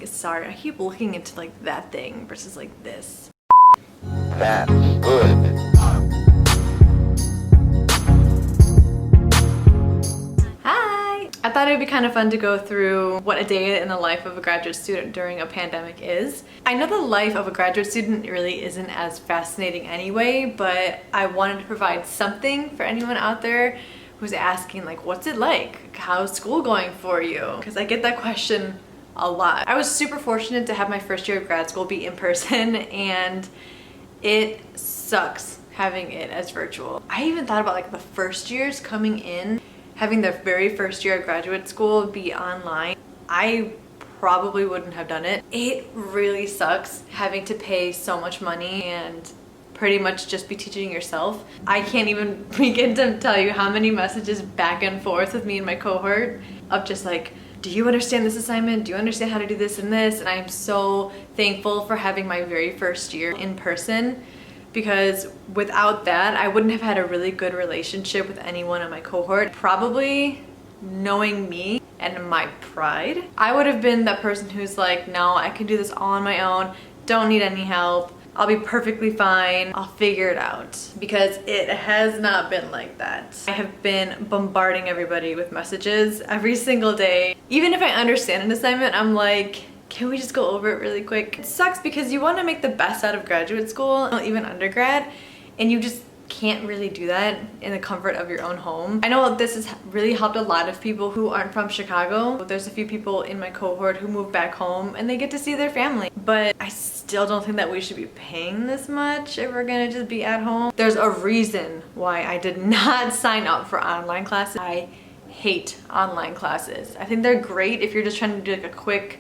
sorry, I keep looking into like that thing versus like this. That's good. Hi! I thought it would be kind of fun to go through what a day in the life of a graduate student during a pandemic is. I know the life of a graduate student really isn't as fascinating anyway, but I wanted to provide something for anyone out there who's asking like, what's it like? How's school going for you? Because I get that question a lot. I was super fortunate to have my first year of grad school be in person, and it sucks having it as virtual. I even thought about like the first years coming in, having their very first year of graduate school be online. I probably wouldn't have done it. It really sucks having to pay so much money and pretty much just be teaching yourself. I can't even begin to tell you how many messages back and forth with me and my cohort of just like, do you understand this assignment? Do you understand how to do this and this? And I'm so thankful for having my very first year in person, because without that, I wouldn't have had a really good relationship with anyone in my cohort. Probably knowing me and my pride, I would have been that person who's like, no, I can do this all on my own, don't need any help. I'll be perfectly fine. I'll figure it out. Because it has not been like that. I have been bombarding everybody with messages every single day. Even if I understand an assignment, I'm like, can we just go over it really quick? It sucks because you want to make the best out of graduate school, even undergrad, and you just can't really do that in the comfort of your own home. I know this has really helped a lot of people who aren't from Chicago. There's a few people in my cohort who move back home and they get to see their family. But I still don't think that we should be paying this much if we're gonna just be at home. There's a reason why I did not sign up for online classes. I hate online classes. I think they're great if you're just trying to do like a quick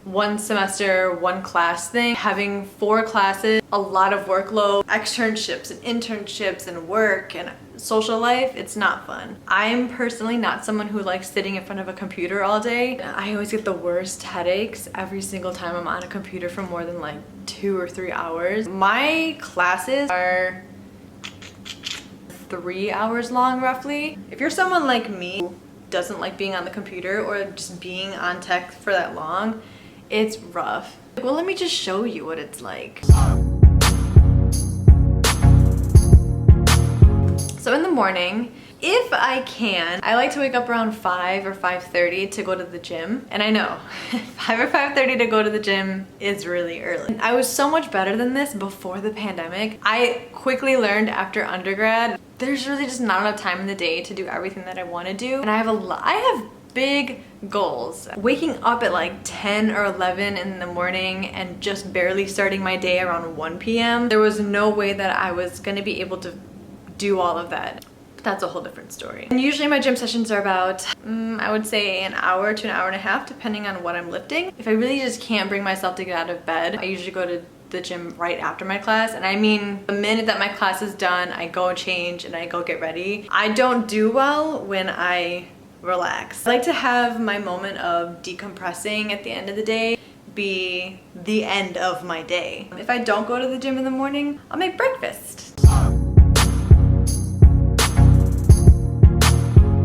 one semester, one class thing. Having 4 classes, a lot of workload, externships and internships and work and social life, it's not fun. I'm personally not someone who likes sitting in front of a computer all day. I always get the worst headaches every single time I'm on a computer for more than like 2 or 3 hours. My classes are 3 hours long roughly. If you're someone like me who doesn't like being on the computer or just being on tech for that long, it's rough. Well, let me just show you what it's like. So in the morning, if I can, I like to wake up around 5 or 5:30 to go to the gym. And I know, 5 or 5:30 to go to the gym is really early. I was so much better than this before the pandemic. I quickly learned after undergrad, there's really just not enough time in the day to do everything that I want to do. And I have big goals. Waking up at like 10 or 11 in the morning and just barely starting my day around 1 p.m. There was no way that I was gonna be able to do all of that. But that's a whole different story. And usually my gym sessions are about, I would say an hour to an hour and a half, depending on what I'm lifting. If I really just can't bring myself to get out of bed, I usually go to the gym right after my class. And I mean, the minute that my class is done, I go change and I go get ready. I don't do well when I relax. I like to have my moment of decompressing at the end of the day be the end of my day. If I don't go to the gym in the morning, I'll make breakfast.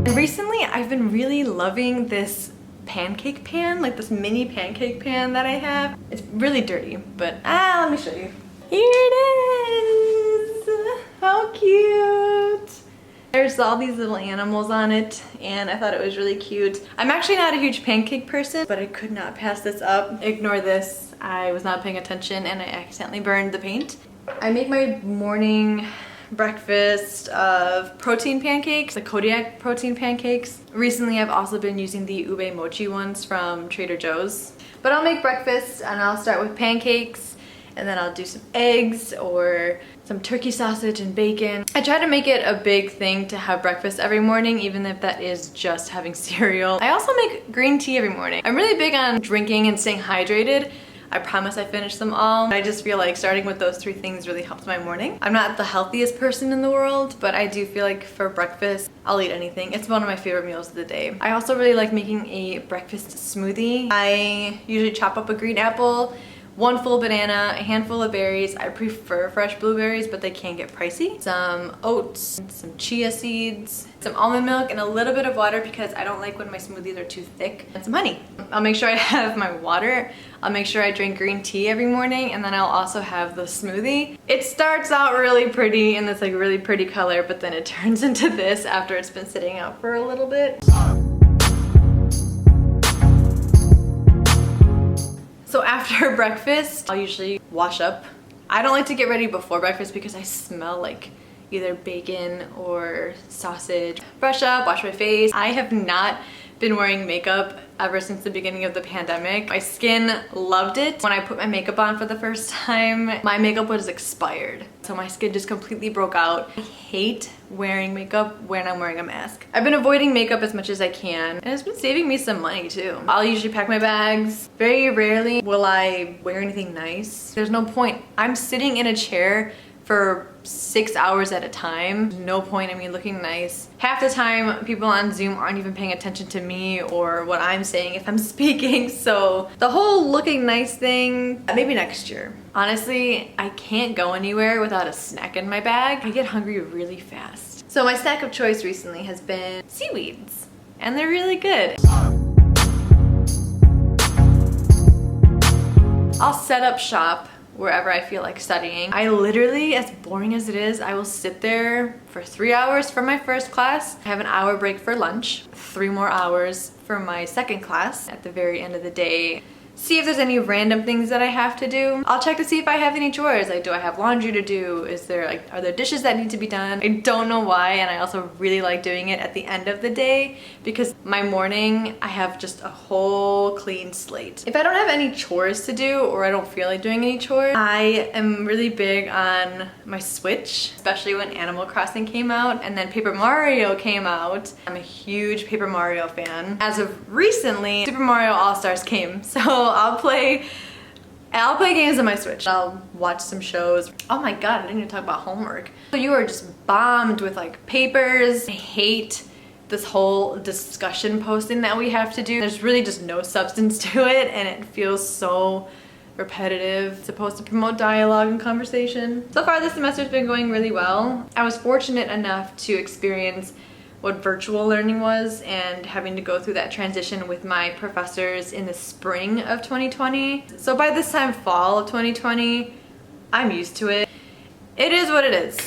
And recently I've been really loving this pancake pan, like this mini pancake pan that I have. It's really dirty, but let me show you. Here it is! How cute! There's all these little animals on it, and I thought it was really cute. I'm actually not a huge pancake person, but I could not pass this up. Ignore this. I was not paying attention and I accidentally burned the paint. I make my morning breakfast of protein pancakes, the Kodiak protein pancakes. Recently, I've also been using the ube mochi ones from Trader Joe's. But I'll make breakfast and I'll start with pancakes, and then I'll do some eggs or some turkey sausage and bacon. I try to make it a big thing to have breakfast every morning, even if that is just having cereal. I also make green tea every morning. I'm really big on drinking and staying hydrated. I promise I finished them all. I just feel like starting with those 3 things really helps my morning. I'm not the healthiest person in the world, but I do feel like for breakfast, I'll eat anything. It's one of my favorite meals of the day. I also really like making a breakfast smoothie. I usually chop up a green apple one full banana, a handful of berries. I prefer fresh blueberries, but they can get pricey. Some oats, some chia seeds, some almond milk, and a little bit of water because I don't like when my smoothies are too thick, and some honey. I'll make sure I have my water. I'll make sure I drink green tea every morning, and then I'll also have the smoothie. It starts out really pretty in this like really pretty color, but then it turns into this after it's been sitting out for a little bit. So after breakfast, I'll usually wash up. I don't like to get ready before breakfast because I smell like either bacon or sausage. Brush up, wash my face. I have not been wearing makeup ever since the beginning of the pandemic. My skin loved it. When I put my makeup on for the first time, my makeup was expired. So my skin just completely broke out. I hate wearing makeup when I'm wearing a mask. I've been avoiding makeup as much as I can, and it's been saving me some money too. I'll usually pack my bags. Very rarely will I wear anything nice. There's no point. I'm sitting in a chair for 6 hours at a time. No point in me looking nice. Half the time, people on Zoom aren't even paying attention to me or what I'm saying if I'm speaking. So the whole looking nice thing, maybe next year. Honestly, I can't go anywhere without a snack in my bag. I get hungry really fast. So my snack of choice recently has been seaweeds, and they're really good. I'll set up shop wherever I feel like studying. I literally, as boring as it is, I will sit there for 3 hours for my first class. I have an hour break for lunch, 3 more hours for my second class. At the very end of the day, see if there's any random things that I have to do. I'll check to see if I have any chores. Like, do I have laundry to do? Are there dishes that need to be done? I don't know why, and I also really like doing it at the end of the day because my morning, I have just a whole clean slate. If I don't have any chores to do or I don't feel like doing any chores, I am really big on my Switch, especially when Animal Crossing came out and then Paper Mario came out. I'm a huge Paper Mario fan. As of recently, Super Mario All-Stars came, so I'll play games on my Switch. I'll watch some shows. Oh my god, I didn't even talk about homework. So you are just bombed with like papers. I hate this whole discussion posting that we have to do. There's really just no substance to it, and it feels so repetitive. It's supposed to promote dialogue and conversation. So far this semester's been going really well. I was fortunate enough to experience what virtual learning was and having to go through that transition with my professors in the spring of 2020. So by this time, fall of 2020, I'm used to it. It is what it is.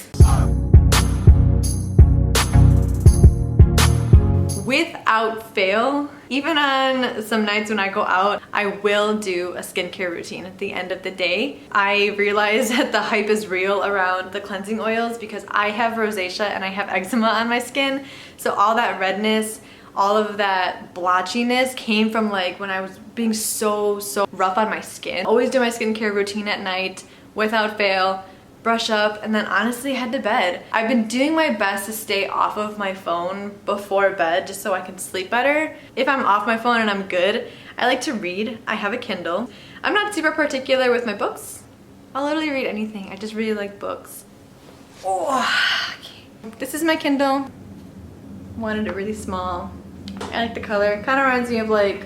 Without fail, even on some nights when I go out, I will do a skincare routine at the end of the day. I realize that the hype is real around the cleansing oils because I have rosacea and I have eczema on my skin. So all that redness, all of that blotchiness came from like when I was being so rough on my skin. Always do my skincare routine at night without fail. Brush up, and then honestly head to bed. I've been doing my best to stay off of my phone before bed just so I can sleep better. If I'm off my phone and I'm good, I like to read. I have a Kindle. I'm not super particular with my books. I'll literally read anything. I just really like books. Oh, okay. This is my Kindle. Wanted it really small. I like the color. Kind of reminds me of like,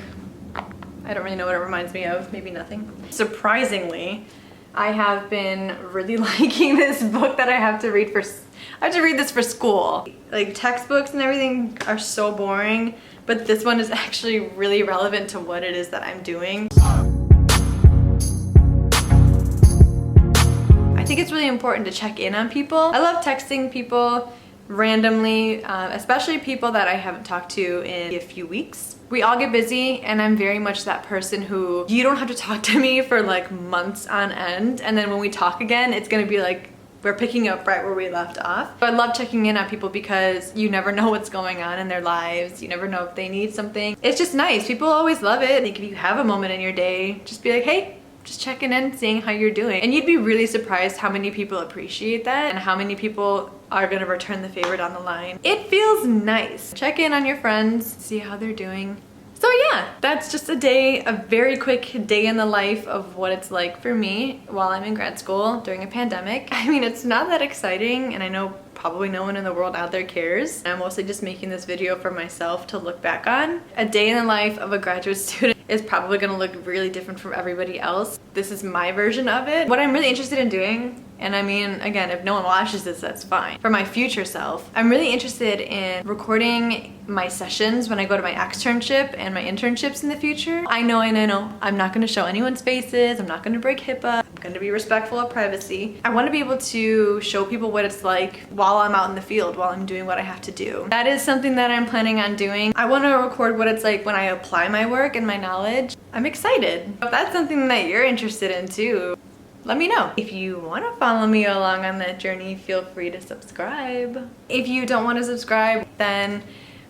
I don't really know what it reminds me of. Maybe nothing. Surprisingly, I have been really liking this book that I have to read I have to read this for school. Like textbooks and everything are so boring, but this one is actually really relevant to what it is that I'm doing. I think it's really important to check in on people. I love texting people randomly, especially people that I haven't talked to in a few weeks. We all get busy, and I'm very much that person who you don't have to talk to me for like months on end, and then when we talk again, it's gonna be like we're picking up right where we left off. But I love checking in on people because you never know what's going on in their lives. You never know if they need something. It's just nice. People always love it. Like if you have a moment in your day, just be like, hey, just checking in, seeing how you're doing. And you'd be really surprised how many people appreciate that and how many people are gonna return the favor down the line. It feels nice. Check in on your friends, see how they're doing. So yeah, that's just a very quick day in the life of what it's like for me while I'm in grad school during a pandemic. I mean, it's not that exciting, and I know probably no one in the world out there cares. I'm mostly just making this video for myself to look back on. A day in the life of a graduate student is probably gonna look really different from everybody else. This is my version of it. What I'm really interested in doing, and I mean, again, if no one watches this, that's fine. For my future self, I'm really interested in recording my sessions when I go to my externship and my internships in the future. I know, I'm not gonna show anyone's faces, I'm not gonna break HIPAA, I'm gonna be respectful of privacy. I wanna be able to show people what it's like while I'm out in the field, while I'm doing what I have to do. That is something that I'm planning on doing. I wanna record what it's like when I apply my work and my knowledge. I'm excited. If that's something that you're interested in too, let me know. If you want to follow me along on that journey, feel free to subscribe. If you don't want to subscribe, then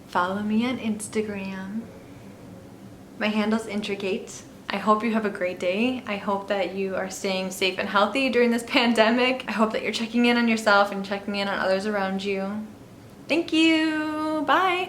follow me on Instagram. My handle's Intricate. I hope you have a great day. I hope that you are staying safe and healthy during this pandemic. I hope that you're checking in on yourself and checking in on others around you. Thank you. Bye.